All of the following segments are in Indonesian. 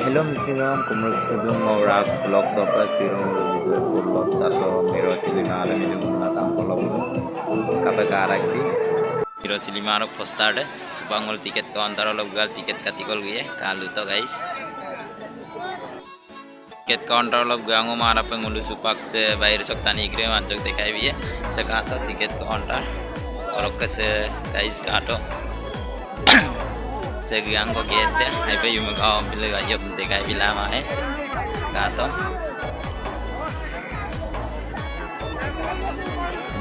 Hello Misinam, kumruk sudung ras blog sopa sirong video blog taso miro silima ala minum natam blog kape karak di miro silima arok postade supangol tiket counter gal tiket katikol gue kalu to guys tiket counter gango mara pengulu supak se bayar sok tani gre manjok dekai biye se kato tiket counter orok ke se guys kato segiang ko gete ai pe yum ka ambil ga yop de kai bila ma hai kato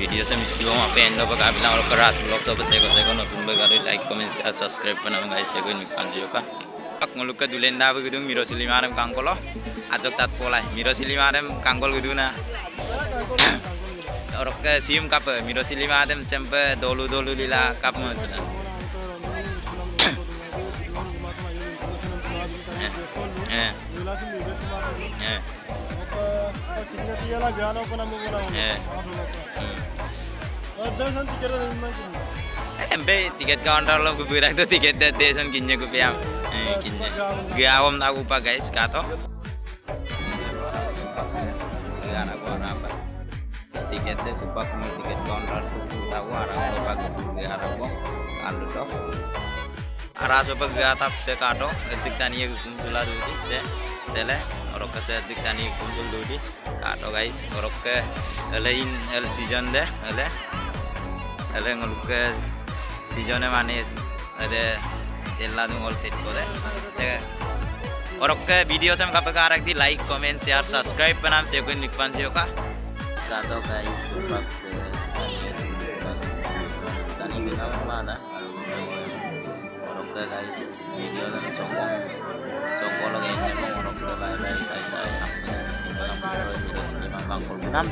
video se miski ma pe endo pa ka bila or karas blog so pa se ko no tumbe ga like comment share subscribe pa na guys se ko ni kan jo ka ak nguluk ka dulen da begudung miro silimarem kangkolo ajok tat polai miro silimarem kangkol guduna orok ke sim kap miro silimarem sempe dolu lila kap ma sudah embe tiket counter lo kuburak tuh tiket deson kinye kupiam kinye gawam tahu pa guys kato anak gua apa tiket deh supak mau tiket counter tahu arang lo pagi anak gua kalu toh arah supak gatap se kato etik tani kumpul dulu se tele orok ke se etik tani kumpul dulu kato guys orok ke lain season deh ele ngoluk ke seasonnya mana ada telah dungol tet ko deh se orok ke video sam kape karak di like comment share subscribe panam se ko nikpan se ka kato guys supak se tani binawan mana guys video dan songkol lagi ini mau orang bye bye tai tai apa sih dalam video ini memang kangkul 6